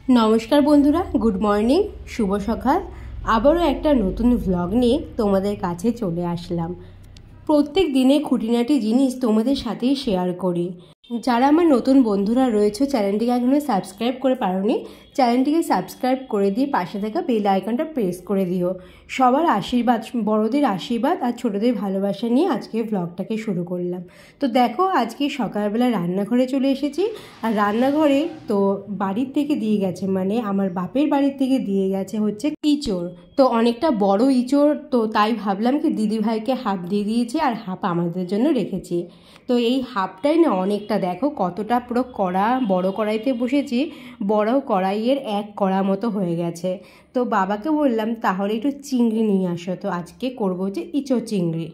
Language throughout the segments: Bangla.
নমস্কার বন্ধুরা, গুড মর্নিং, শুভ সকাল। আবারও একটা নতুন ভ্লগ নিয়ে তোমাদের কাছে চলে আসলাম। প্রত্যেক দিনে খুঁটিনাটি জিনিস তোমাদের সাথেই শেয়ার করি। যারা আমার নতুন বন্ধুরা রয়েছে, চ্যানেলটিকে এখনো সাবস্ক্রাইব করে পারোনি, চ্যানেলটিকে সাবস্ক্রাইব করে দিয়ে পাশে থাকা বেল আইকনটা প্রেস করে দিও। সবার আশীর্বাদ, বড়দের আশীর্বাদ আর ছোটদের ভালোবাসা নিয়ে আজকে ভ্লগটাকে শুরু করলাম। তো দেখো, আজকে সকালবেলা রান্নাঘরে চলে এসেছি। আর রান্নাঘরে তো বাড়ির থেকে দিয়ে গেছে, মানে আমার বাপের বাড়ির থেকে দিয়ে গেছে হচ্ছে ইঁচড়। তো অনেকটা বড় ইঁচড়, তো তাই ভাবলাম কি দিদিভাইকে হাফ দিয়ে দিয়েছি আর হাফ আমাদের জন্য রেখেছি। তো এই হাফটাই না অনেকটা, দেখো কতটা পুরো কড়া, বড় কড়াইতে বসেছি, বড় কড়াইয়ের এক কড়া মতো হয়ে গেছে। তো বাবাকে বললাম তাহলে একটু চিংড়ি নিয়ে আসো, তো আজকে করবো যে ইঁচড় চিংড়ি।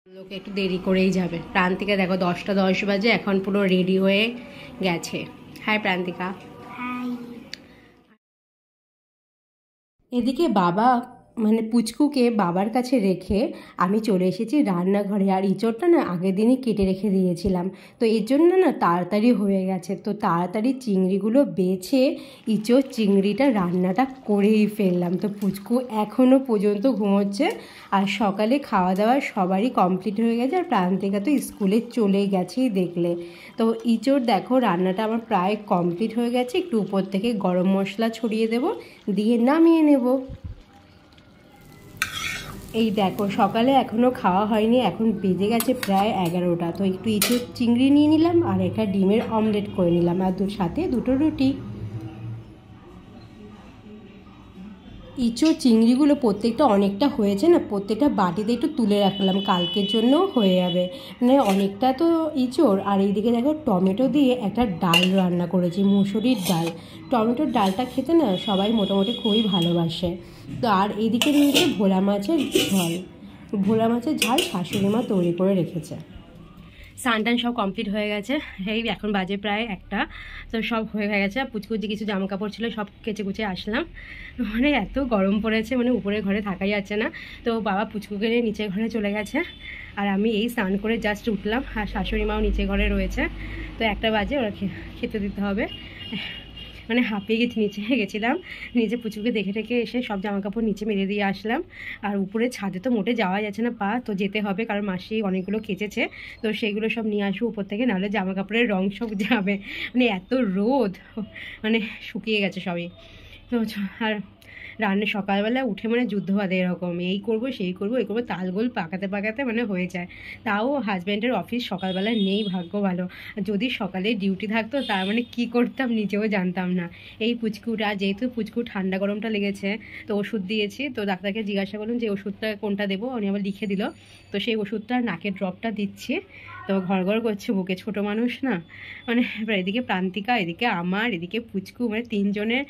লোকে একটু দেরি করেই যাবে। প্রান্তিকা দেখো 10টা 10 বাজে, এখন পুরো রেডি হয়ে গেছে। হাই প্রান্তিকা। এদিকে বাবা, মানে পুচকুকে বাবার কাছে রেখে আমি চলে এসেছি রান্নাঘরে। আর ইঁচড়টা না আগের দিনই কেটে রেখে দিয়েছিলাম, তো এর জন্য না তাড়াতাড়ি হয়ে গেছে। তো তাড়াতাড়ি চিংড়িগুলো বেছে ইঁচড় চিংড়িটা রান্নাটা করেই ফেললাম। তো পুচকু এখনও পর্যন্ত ঘুমোচ্ছে। আর সকালে খাওয়া দাওয়া সবারই কমপ্লিট হয়ে গেছে। আর প্রান্তিকা তো স্কুলে চলে গেছেই দেখলে। তো ইঁচড় দেখো রান্নাটা আমার প্রায় কমপ্লিট হয়ে গেছে। একটু উপর থেকে গরম মশলা ছড়িয়ে দেব, দিয়ে নামিয়ে নেব। এই দেখো, সকালে এখনও খাওয়া হয়নি, এখন বেজে গেছে প্রায় 11টা। তো একটু ইঁচড় চিংড়ি নিয়ে নিলাম আর একটা ডিমের অমলেট করে নিলাম, আর সাথে দুটো রুটি। ইঁচড় চিংড়িগুলো প্রত্যেকটা অনেকটা হয়েছে না, প্রত্যেকটা বাটিতে একটু তুলে রাখলাম, কালকের জন্য হয়ে যাবে। মানে অনেকটা তো ইঁচড়। আর এইদিকে দেখো টমেটো দিয়ে একটা ডাল রান্না করেছি, মুসুরির ডাল। টমেটোর ডালটা খেতে না সবাই মোটামুটি খুবই ভালোবাসে। তো আর এইদিকে নিয়েছে ভোলা মাছের ঝাল। ভোলা মাছের ঝাল শাশুড়ি মা তৈরি করে রেখেছে। স্নান টান সব কমপ্লিট হয়ে গেছে, এই এখন বাজে প্রায় 1টা। তো সব হয়ে গেছে। পুচকুর যে কিছু জামা কাপড় ছিল সব কেচে কুচে আসলাম। মানে এত গরম পড়েছে, মানে উপরে ঘরে থাকাই যাচ্ছে না। তো বাবা পুচকুকে নিয়ে নিচের ঘরে চলে গেছে, আর আমি এই স্নান করে জাস্ট উঠলাম। আর শাশুড়ি মাও নিচে ঘরে রয়েছে। তো 1টা বাজে, ওরা খেতে দিতে হবে। মানে হাঁপিয়ে নিচে গেছিলাম, নিচে পুচকুকে দেখে রেখে এসে সব জামা কাপড় নিচে মেলে দিয়ে আসলাম। আর উপরে ছাদে তো মোটে যাওয়া যাচ্ছে না, তো যেতে হবে, কারণ মাসি অনেকগুলো কেচেছে। তো সেগুলো সব নিয়ে আসবো উপর থেকে, নাহলে জামা কাপড়ের রং সব যাবে। মানে এত রোদ, মানে শুকিয়ে গেছে সবই। তো আর সকালবেলা উঠে মানে যুদ্ধ বাঁধে এরকম, এই করব সেই করব এই করবো, তালগোল পাকাতে পাকাতে মানে হয়ে যায়। তাও হাজব্যান্ডের অফিস সকালবেলা নেই, ভাগ্য ভালো। যদি সকালে ডিউটি থাকতো তার মানে কি করতাম নিজেও জানতাম না। এই পুচকুটা, যেহেতু পুচকু ঠান্ডা গরমটা লেগেছে, তো ওষুধ দিয়েছি। তো ডাক্তারকে জিজ্ঞাসা করলাম যে ওষুধটা কোনটা দেবো, উনি আবার লিখে দিল। তো সেই ওষুধটা নাকের ড্রপটা দিচ্ছি। তো ঘর ঘর করছে বুকে, ছোটো মানুষ না। মানে এদিকে প্রান্তিকা, এদিকে আমার, এদিকে পুচকু, মানে 3জনের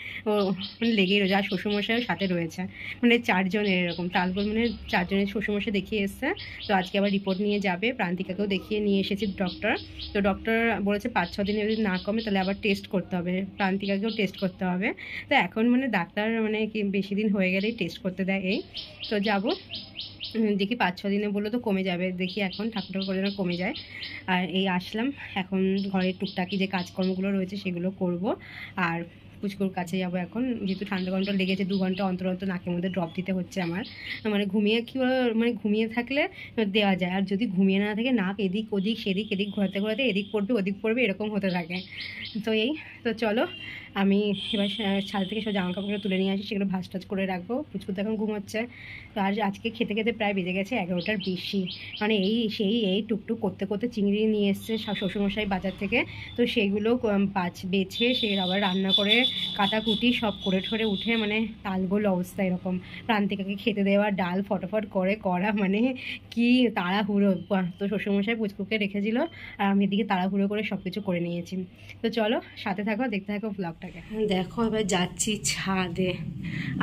মানে লেগেই রয়েছে। আর শ্বশুরমশাইও সাথে রয়েছে, মানে 4জনের এরকম তালগোল, মানে 4জনের শ্বশুরমশাই দেখিয়ে এসছে। তো আজকে আবার রিপোর্ট নিয়ে যাবে। প্রান্তিকাকেও দেখিয়ে নিয়ে এসেছি ডক্টর। তো ডক্টর বলেছে 5-6 দিনে যদি না কমে তাহলে আবার টেস্ট করতে হবে, প্রান্তিকাকেও টেস্ট করতে হবে। তো এখন মানে ডাক্তার মানে কি বেশি দিন হয়ে গেলেই টেস্ট করতে দেয়। এই তো যাবো, দেখি 5-6 দিনে বললো তো কমে যাবে, দেখি এখন ঠাকুর করে যেন কমে যায়। আর এই আসলাম, এখন ঘরের টুকটাকি যে কাজকর্মগুলো রয়েছে সেগুলো করব। আর পুচকুর কাছে যাবো এখন, যেহেতু ঠান্ডা ঘন্টা লেগেছে, 2 ঘন্টা অন্তর অন্তর নাকের মধ্যে ড্রপ দিতে হচ্ছে আমার। মানে ঘুমিয়ে কি, মানে ঘুমিয়ে থাকলে দেওয়া যায়, আর যদি ঘুমিয়ে না থাকে নাক এদিক ওদিক সেদিক এদিক ঘোরাতে ঘোরাতে এদিক পড়বে ওদিক পড়বে এরকম হতে থাকে। তো এই, তো চলো আমি এবার ছাদ থেকে সব জামা কাপড়গুলো তুলে নিয়ে আসি, সেগুলো ভাঁজ টাজ করে রাখবো। পুচকু তো এখন ঘুমোচ্ছে। তো আর আজকে খেতে খেতে প্রায় বেজে গেছে 11টার বেশি। মানে এই টুকটুক করতে করতে চিংড়ি নিয়ে এসছে শ্বশুরমশাই বাজার থেকে। তো সেগুলো বেছে সে আবার রান্না করে কাটাকুটি সব করে ঠরে উঠে মানে তালগোল অবস্থা এরকম। প্রান্তিকাকে খেতে দেওয়া, ডাল ফটাফট করে করা, মানে কি তাড়াহুড়ো। তো শ্বশুরমশাই পুচকুকে রেখেছিল আর আমি এদিকে তাড়াহুড়ো করে সব কিছু করে নিয়েছি। তো চলো সাথে থাকো, দেখতে থাকো ব্লগটাকে। দেখো এবার যাচ্ছি ছাদে,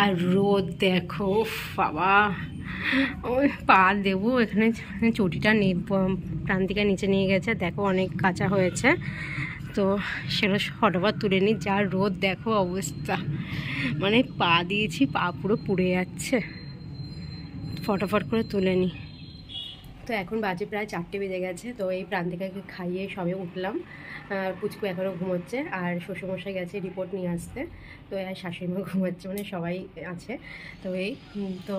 আর রোদ দেখো, বাবা ওই পা দেবো এখানে, চটিটা প্রান্তিকা নিচে নিয়ে গেছে, দেখো অনেক কাঁচা হয়েছে। তো সেগুলো ফটাফট তুলে নিই, যা রোদ দেখো অবস্থা, মানে পা দিয়েছি পা পুরো পুড়ে যাচ্ছে, ফটাফট করে তুলে নিই। তো এখন বাজে প্রায় 4টে বেজে গেছে। তো এই প্রান্তিকাকে খাইয়ে সবে উঠলাম। পুচকু এখনও ঘুমোচ্ছে, আর শ্বশুরমশাই গেছে রিপোর্ট নিয়ে আসতে। তো আর শাশুড়িমা ঘুমোচ্ছে, মানে সবাই আছে। তো এই তো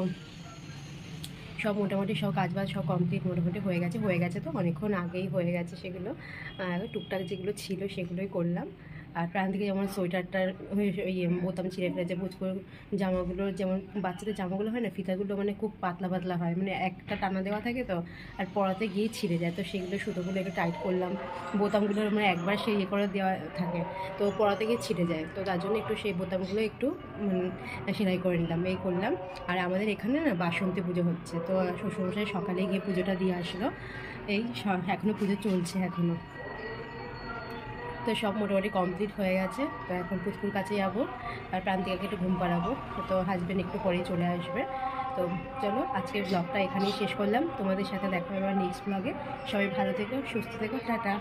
সব মোটামুটি সব কাজবাজ সব কমপ্লিট মোটামুটি হয়ে গেছে। তো অনেকক্ষণ আগেই হয়ে গেছে সেগুলো। টুকটাক যেগুলো ছিল সেগুলোই করলাম। আর প্রান্তিকে যেমন সোয়েটারটার বোতাম ছিঁড়ে ফেলেছে, পুচকুর জামাগুলোর যেমন বাচ্চাদের জামাগুলো হয় না, ফিতাগুলো মানে খুব পাতলা পাতলা হয়, মানে একটা টানা দেওয়া থাকে তো, আর পরাতে গিয়ে ছিঁড়ে যায়। তো সেগুলো সুতোগুলো একটু টাইট করলাম, বোতামগুলোর মানে একবার সেই করে দেওয়া থাকে, তো পরাতে গিয়ে ছিঁড়ে যায়। তো তার জন্য একটু সেই বোতামগুলো একটু সেলাই করে নিলাম, এই করলাম। আর আমাদের এখানে না বাসন্তী পুজো হচ্ছে, তো শ্বশুরমশাই সকালে গিয়ে পুজোটা দিয়ে আসলো। এই এখনও পুজো চলছে এখনও। তো সব মোটামুটি কমপ্লিট হয়ে গেছে। তো এখন পুচকুর কাছে যাবো, আর প্রান্তিকাকে একটু ঘুম পাড়াবো। তো হাজব্যান্ড একটু পরেই চলে আসবে। তো চলো আজকের ব্লগটা এখানেই শেষ করলাম। তোমাদের সাথে দেখা হবে আবার নেক্সট ব্লগে। সবাই ভালো থেকো, সুস্থ থেকো, টাটা।